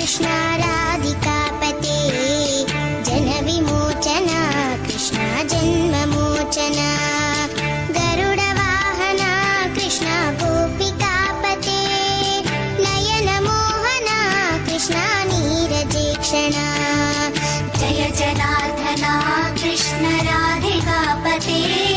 Krishna राधिकापते जनविमोचना Krishna जन्ममोचना गरुडवाहना Krishna गोपिकापते नयनमोहना Krishna नीरजेक्षणा Jai जनार्दना Krishna राधिकापते